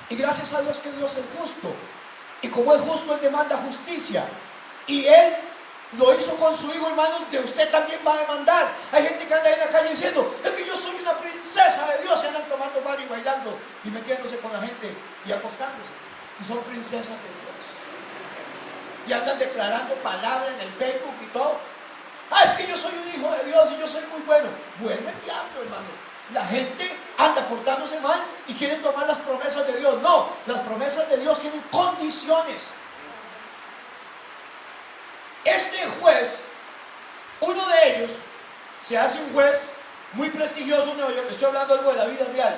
Y gracias a Dios que Dios es justo. Y como es justo, Él demanda justicia. Y Él lo hizo con su hijo, hermanos, de usted también va a demandar. Hay gente que anda ahí en la calle diciendo, es que yo soy una princesa de Dios, y andan tomando bar y bailando y metiéndose con la gente y acostándose. Y son princesas de Dios. Y andan declarando palabras en el Facebook y todo. Ah, es que yo soy un hijo de Dios y yo soy muy bueno. Bueno, el diablo, hermano. La gente anda portándose mal y quiere tomar las promesas de Dios. No, las promesas de Dios tienen condiciones. Este juez, uno de ellos, se hace un juez muy prestigioso en Nueva York. Estoy hablando algo de la vida real.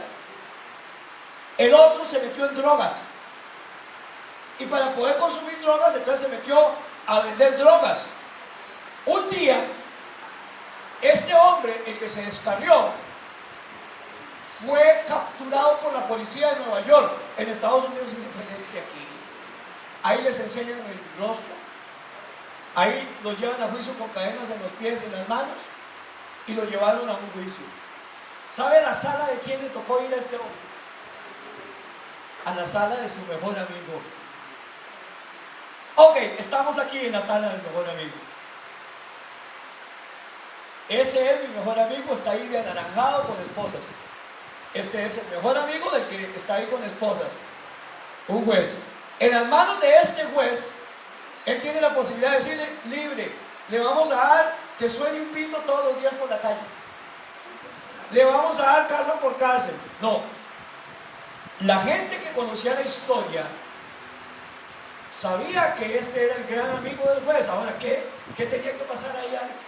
El otro se metió en drogas. Y para poder consumir drogas, entonces se metió a vender drogas. Un día, este hombre, el que se descarrió, fue capturado por la policía de Nueva York. En Estados Unidos es diferente aquí. Ahí les enseñan el rostro. Ahí los llevan a juicio con cadenas en los pies y en las manos. Y lo llevaron a un juicio. ¿Sabe la sala de quién le tocó ir a este hombre? A la sala de su mejor amigo. Ok, estamos aquí en la sala del mejor amigo. Ese es mi mejor amigo, está ahí de anaranjado con esposas. Este es el mejor amigo del que está ahí con esposas. Un juez. En las manos de este juez, él tiene la posibilidad de decirle, libre, le vamos a dar que suene un pito todos los días por la calle. Le vamos a dar casa por cárcel. No. La gente que conocía la historia sabía que este era el gran amigo del juez. Ahora, ¿qué tenía que pasar ahí, Alex?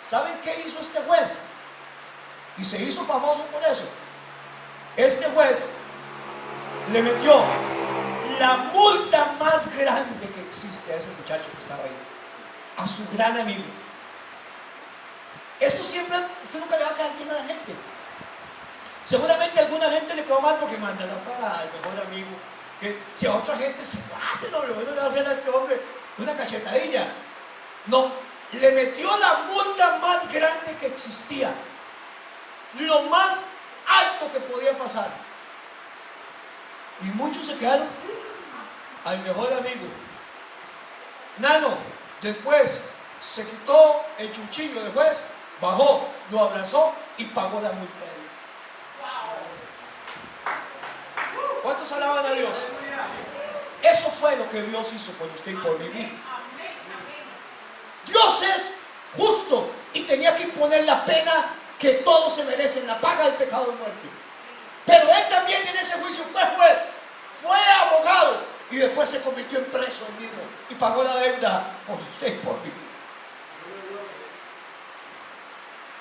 ¿Saben qué hizo este juez? Y se hizo famoso por eso. Este juez le metió la multa más grande que existe a ese muchacho que estaba ahí, a su gran amigo. Esto siempre, usted nunca le va a caer bien a la gente. Seguramente a alguna gente le quedó mal porque mandará para el mejor amigo. Que si a otra gente se hace, no, lo bueno le va a hacer a este hombre una cachetadilla. No, le metió la multa más grande que existía, lo más alto que podía pasar. Y muchos se quedaron al mejor amigo. Nano, después se quitó el chuchillo del juez, bajó, lo abrazó y pagó la multa. ¿Cuántos alaban a Dios? Eso fue lo que Dios hizo por usted y por mí. Dios es justo y tenía que imponer la pena que todos se merecen, la paga del pecado de muerte. Pero Él también en ese juicio fue juez, fue abogado y después se convirtió en preso él mismo y pagó la deuda por usted y por mí.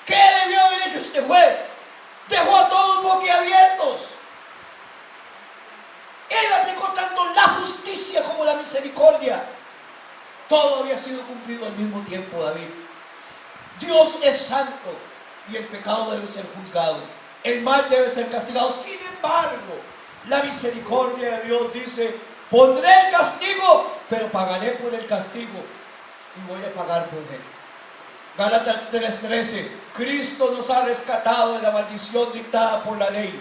¿Qué debió haber hecho este juez? Dejó a todos boquiabiertos. Él aplicó tanto la justicia como la misericordia. Todo había sido cumplido al mismo tiempo, David. Dios es santo y el pecado debe ser juzgado. El mal debe ser castigado. Sin embargo, la misericordia de Dios dice: pondré el castigo, pero pagaré por el castigo y voy a pagar por él. Gálatas 3:13. Cristo nos ha rescatado de la maldición dictada por la ley.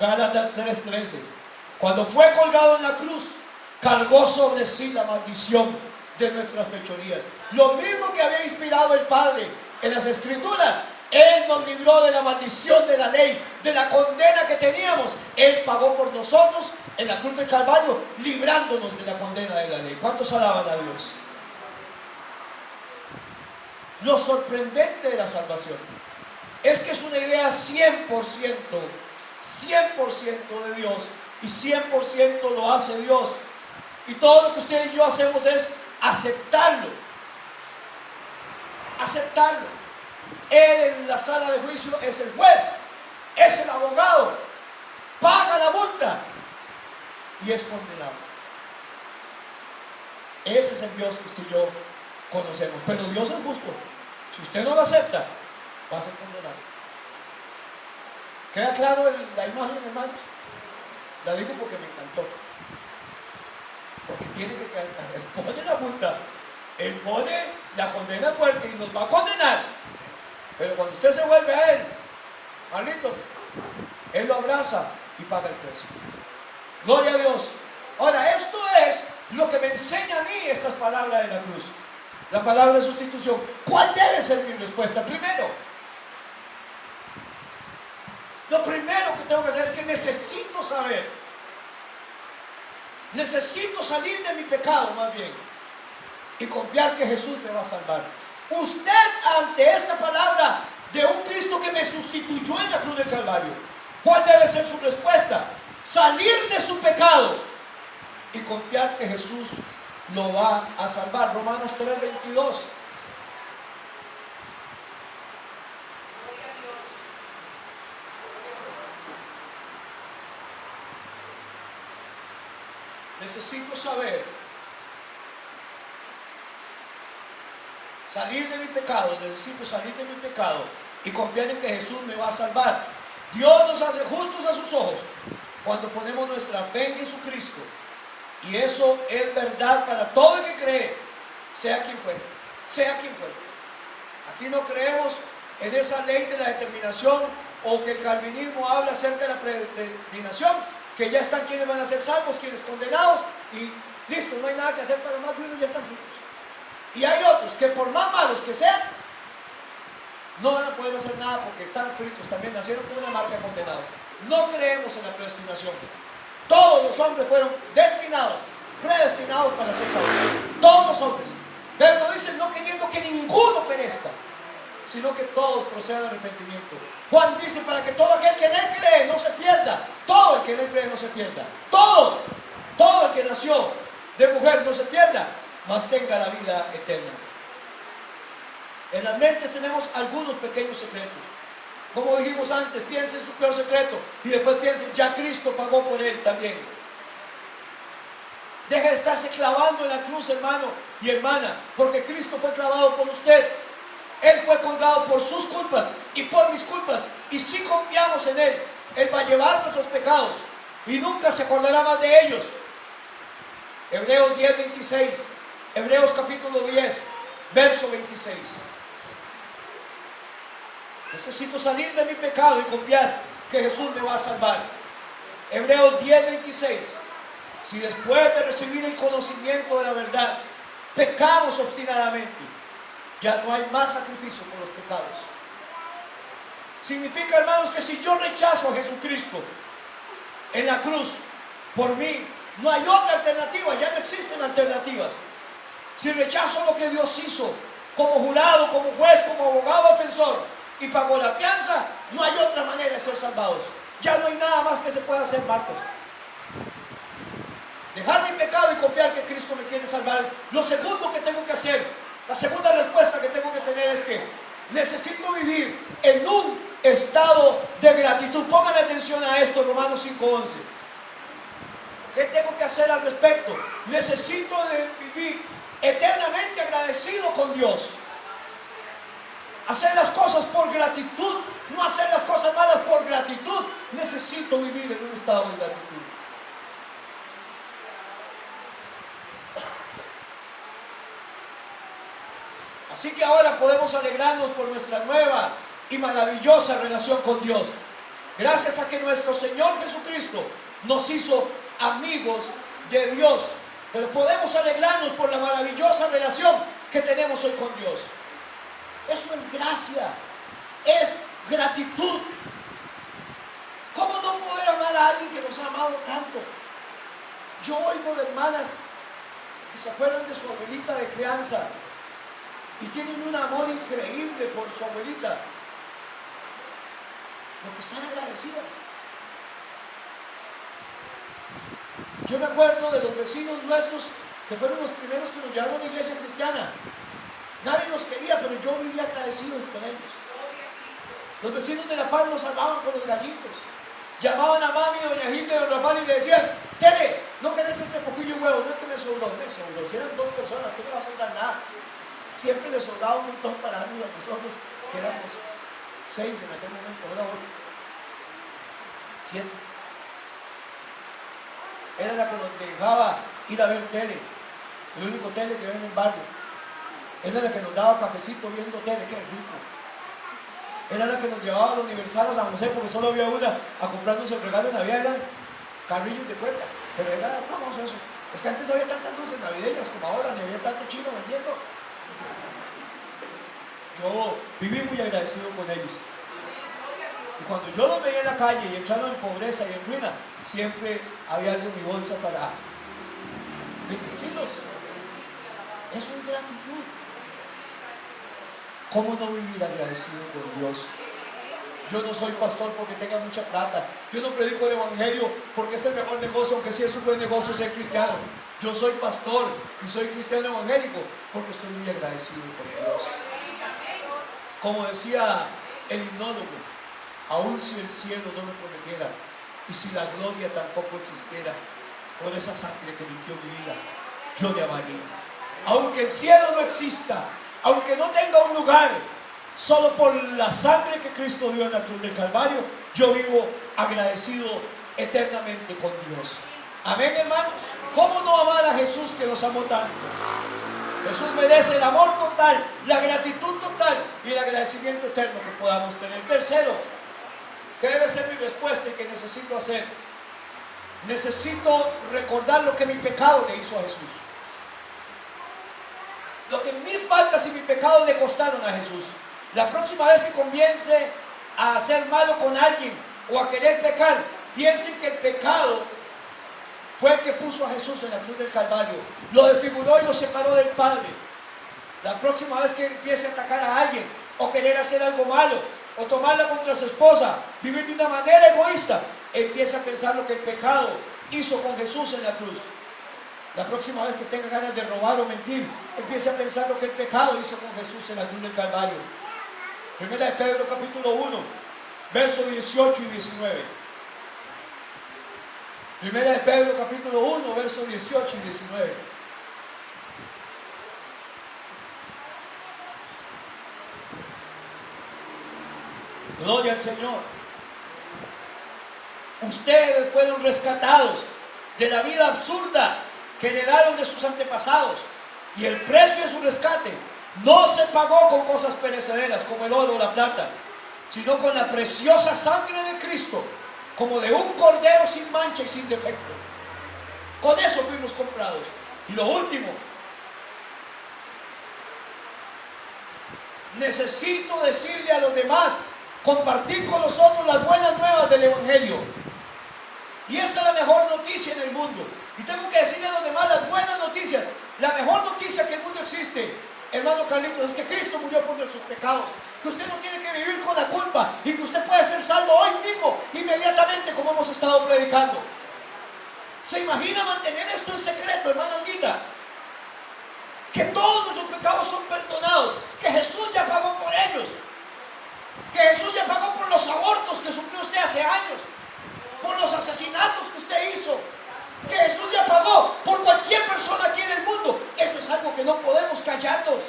Gálatas 3:13. Cuando fue colgado en la cruz, cargó sobre sí la maldición de nuestras fechorías. Lo mismo que había inspirado el Padre en las Escrituras, Él nos libró de la maldición de la ley, de la condena que teníamos. Él pagó por nosotros en la cruz del Calvario, librándonos de la condena de la ley. ¿Cuántos alaban a Dios? Lo sorprendente de la salvación es que es una idea 100% de Dios, y 100% lo hace Dios. Y todo lo que usted y yo hacemos es aceptarlo. Aceptarlo. Él en la sala de juicio es el juez, es el abogado, paga la multa y es condenado. Ese es el Dios que usted y yo conocemos. Pero Dios es justo. Si usted no lo acepta, va a ser condenado. ¿Queda claro la imagen, hermanos? La digo porque me encantó. Porque tiene que caer. Él pone la multa, Él pone la condena fuerte y nos va a condenar. Pero cuando usted se vuelve a Él, Marlito, Él lo abraza y paga el precio. Gloria a Dios. Ahora, esto es lo que me enseña a mí estas palabras de la cruz. La palabra de sustitución. ¿Cuál debe ser mi respuesta? Lo primero que tengo que hacer es que necesito saber. Necesito salir de mi pecado, más bien, y confiar que Jesús me va a salvar. Usted, ante esta palabra de un Cristo que me sustituyó en la cruz del Calvario, ¿cuál debe ser su respuesta? Salir de su pecado y confiar que Jesús lo va a salvar. Romanos 3:22. Necesito saber, salir de mi pecado, necesito salir de mi pecado y confiar en que Jesús me va a salvar. Dios nos hace justos a sus ojos cuando ponemos nuestra fe en Jesucristo. Y eso es verdad para todo el que cree, sea quien fuere, sea quien fuere. Aquí no creemos en esa ley de la determinación o que el calvinismo habla acerca de la predestinación, que ya están quienes van a ser salvos, quienes condenados, y listo, no hay nada que hacer para más de uno, ya están fritos. Y hay otros que por más malos que sean, no van a poder hacer nada porque están fritos también, nacieron con una marca de condenados. No creemos en la predestinación. Todos los hombres fueron destinados, predestinados para ser salvos. Todos los hombres. Pero no dicen no queriendo que ninguno perezca, sino que todos procedan al arrepentimiento. Juan dice: para que todo aquel que en Él cree no se pierda. Todo el que en Él cree no se pierda. Todo el que nació de mujer no se pierda, mas tenga la vida eterna. En las mentes tenemos algunos pequeños secretos. Como dijimos antes, piense en su peor secreto y después piense, ya Cristo pagó por él también. Deje de estarse clavando en la cruz, hermano y hermana, porque Cristo fue clavado por usted. Él fue colgado por sus culpas y por mis culpas. Y si confiamos en Él, Él va a llevar nuestros pecados y nunca se acordará más de ellos. Hebreos 10:26. Hebreos capítulo 10, verso 26. Necesito salir de mi pecado y confiar que Jesús me va a salvar. Hebreos 10:26. Si después de recibir el conocimiento de la verdad, pecamos obstinadamente, ya no hay más sacrificio por los pecados. Significa, hermanos, que si yo rechazo a Jesucristo en la cruz por mí, no hay otra alternativa, ya no existen alternativas. Si rechazo lo que Dios hizo como jurado, como juez, como abogado defensor y pagó la fianza, no hay otra manera de ser salvados. Ya no hay nada más que se pueda hacer, Marcos. Dejar mi pecado y confiar que Cristo me quiere salvar. Lo segundo que tengo que hacer, la segunda respuesta que tengo que tener es que necesito vivir en un estado de gratitud. Póngame atención a esto, Romanos 5:11. ¿Qué tengo que hacer al respecto? Necesito vivir eternamente agradecido con Dios. Hacer las cosas por gratitud, no hacer las cosas malas por gratitud. Necesito vivir en un estado de gratitud. Así que ahora podemos alegrarnos por nuestra nueva y maravillosa relación con Dios. Gracias a que nuestro Señor Jesucristo nos hizo amigos de Dios. Pero podemos alegrarnos por la maravillosa relación que tenemos hoy con Dios. Eso es gracia, es gratitud. ¿Cómo no poder amar a alguien que nos ha amado tanto? Yo oigo de hermanas que se acuerdan de su abuelita de crianza y tienen un amor increíble por su abuelita, porque están agradecidas. Yo me acuerdo de los vecinos nuestros que fueron los primeros que nos llevaron a una iglesia cristiana. Nadie nos quería, pero yo vivía agradecido con ellos. Los vecinos de La Paz nos salvaban con los gallitos. Llamaban a mami, doña Gilda y don Rafael y le decían: Tere, ¿no querés este poquillo de huevo? No es que me sobró, me sobró. Si eran 2 personas, que no va a sobrar nada. Siempre les sobraba un montón para darnos a nosotros, que éramos 6 en aquel momento, ahora 8. 7. Era la que nos dejaba ir a ver tele, el único tele que había en el barrio. Era la que nos daba cafecito viendo tele, que rico. Era la que nos llevaba a la Universal a San José, porque solo había una, a comprarnos el regalo de Navidad. Eran carrillos de cuerda, pero era famoso eso. Es que antes no había tantas luces navideñas como ahora, ni había tanto chino vendiendo. Yo viví muy agradecido con ellos. Y cuando yo los veía en la calle y entraron en pobreza y en ruina, siempre había algo en mi bolsa para bendecirlos. Eso es gratitud. ¿Cómo no vivir agradecido con Dios? Yo no soy pastor porque tenga mucha plata. Yo no predico el evangelio porque es el mejor negocio, aunque sí es un buen negocio ser cristiano. Yo soy pastor y soy cristiano evangélico porque estoy muy agradecido con Dios. Como decía el himnólogo, aun si el cielo no me prometiera y si la gloria tampoco existiera, por esa sangre que limpió mi vida, yo le amaría. Aunque el cielo no exista, aunque no tenga un lugar, solo por la sangre que Cristo dio en la cruz del Calvario, yo vivo agradecido eternamente con Dios. Amén, hermanos. ¿Cómo no amar a Jesús que nos amó tanto? Jesús merece el amor total, la gratitud total y el agradecimiento eterno que podamos tener. Tercero, ¿qué debe ser mi respuesta y que necesito hacer? Necesito recordar lo que mi pecado le hizo a Jesús. Lo que mis faltas y mis pecados le costaron a Jesús. La próxima vez que comience a hacer malo con alguien o a querer pecar, piensen que el pecado fue el que puso a Jesús en la cruz del Calvario. Lo desfiguró y lo separó del Padre. La próxima vez que empiece a atacar a alguien o querer hacer algo malo o tomarla contra su esposa, vivir de una manera egoísta, empieza a pensar lo que el pecado hizo con Jesús en la cruz. La próxima vez que tenga ganas de robar o mentir, empiece a pensar lo que el pecado hizo con Jesús en la cruz del Calvario. Primera de Pedro capítulo 1, versos 18 y 19. Primera de Pedro, capítulo 1, versos 18 y 19. Gloria al Señor. Ustedes fueron rescatados de la vida absurda que heredaron de sus antepasados, y el precio de su rescate no se pagó con cosas perecederas como el oro o la plata, sino con la preciosa sangre de Cristo, como de un cordero sin mancha y sin defecto. Con eso fuimos comprados. Y lo último, necesito decirle a los demás, compartir con nosotros las buenas nuevas del Evangelio. Y esta es la mejor noticia en el mundo. Y tengo que decirle a los demás las buenas noticias. La mejor noticia que el mundo existe, hermano Carlitos, es que Cristo murió por nuestros pecados. Que usted no tiene que vivir con la culpa y que usted puede ser salvo hoy mismo, inmediatamente, como hemos estado predicando. ¿Se imagina mantener esto en secreto, hermana Anguita? Que todos nuestros pecados son perdonados, que Jesús ya pagó por ellos, que Jesús ya pagó por los abortos que sufrió usted hace años, por los asesinatos que usted hizo, que Jesús ya pagó por cualquier persona aquí en el mundo. Eso es algo que no podemos callarnos.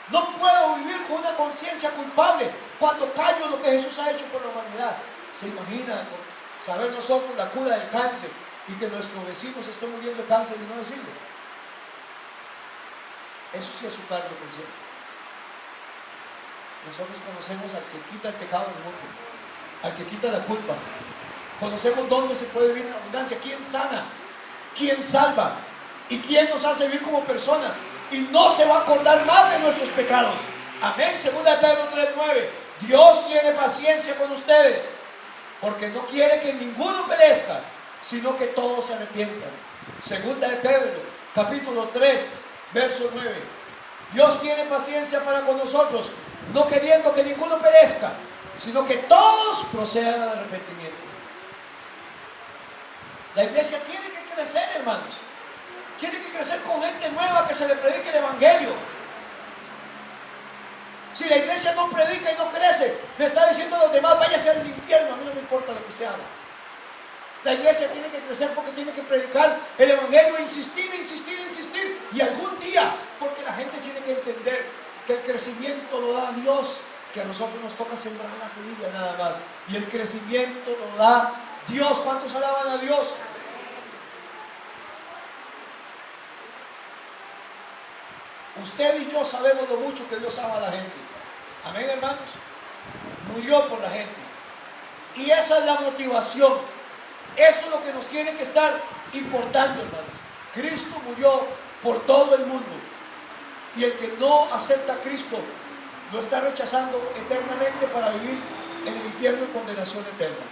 No puedo vivir con una conciencia culpable cuando callo lo que Jesús ha hecho por la humanidad. ¿Se imagina saber nosotros la cura del cáncer y que nuestros vecinos estén muriendo de cáncer y no decirlo? Eso sí es su cargo de conciencia. Nosotros conocemos al que quita el pecado del mundo, al que quita la culpa. Conocemos dónde se puede vivir en abundancia, quién sana, quién salva y quién nos hace vivir como personas. Y no se va a acordar más de nuestros pecados. Amén. Segunda de Pedro 3:9. Dios tiene paciencia con ustedes, porque no quiere que ninguno perezca, sino que todos se arrepientan. Segunda de Pedro, capítulo 3, verso 9. Dios tiene paciencia para con nosotros, no queriendo que ninguno perezca, sino que todos procedan al arrepentimiento. La iglesia tiene que crecer, hermanos. Tiene que crecer con gente nueva que se le predique el Evangelio. Si la iglesia no predica y no crece, le está diciendo a los demás, váyase al infierno, a mí no me importa lo que usted haga. La iglesia tiene que crecer porque tiene que predicar el Evangelio, insistir, insistir, insistir. Y algún día, porque la gente tiene que entender que el crecimiento lo da Dios, que a nosotros nos toca sembrar la semilla nada más. Y el crecimiento lo da Dios. ¿Cuántos alaban a Dios? Usted y yo sabemos lo mucho que Dios ama a la gente. Amén, hermanos. Murió por la gente. Y esa es la motivación. Eso es lo que nos tiene que estar importando, hermanos. Cristo murió por todo el mundo. Y el que no acepta a Cristo lo está rechazando eternamente para vivir en el infierno en condenación eterna.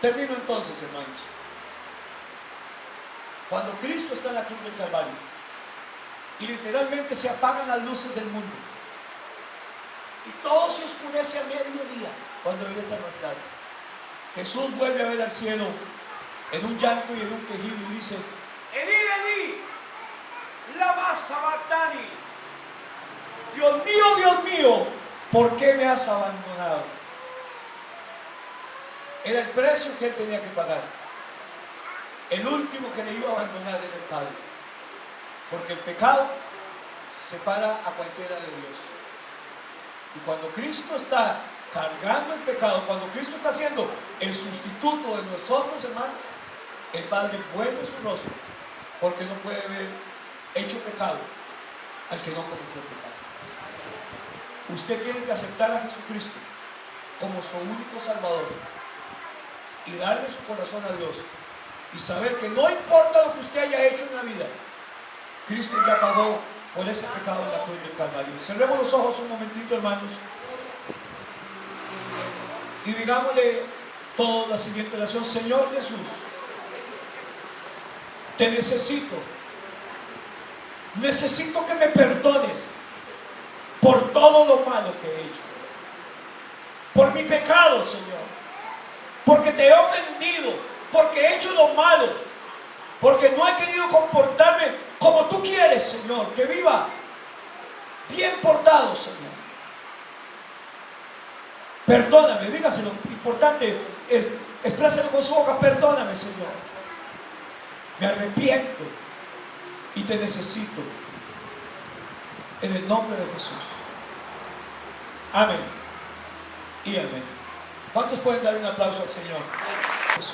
Termino entonces, hermanos. Cuando Cristo está en la cruz del Calvario y literalmente se apagan las luces del mundo y todo se oscurece a mediodía, cuando Él está más claro, Jesús vuelve a ver al cielo en un llanto y en un quejido y dice: Elí, Elí, lama sabactani. Dios mío, ¿por qué me has abandonado? Era el precio que Él tenía que pagar. El último que le iba a abandonar era el Padre, porque el pecado separa a cualquiera de Dios. Y cuando Cristo está cargando el pecado, cuando Cristo está siendo el sustituto de nosotros, hermanos, el Padre vuelve su rostro, porque no puede ver hecho pecado al que no cometió pecado. Usted tiene que aceptar a Jesucristo como su único Salvador y darle su corazón a Dios y saber que no importa lo que usted haya hecho en la vida, Cristo ya pagó por ese pecado en la cruz del Calvario. Cerremos los ojos un momentito, hermanos, y digámosle toda la siguiente oración: Señor Jesús, te necesito que me perdones por todo lo malo que he hecho, por mi pecado, Señor, porque te he ofendido, porque he hecho lo malo, porque no he querido comportarme como tú quieres, Señor, que viva bien portado, Señor. Perdóname, dígaselo. Importante es expréselo con su boca. Perdóname, Señor. Me arrepiento y te necesito. En el nombre de Jesús. Amén y amén. ¿Cuántos pueden dar un aplauso al Señor?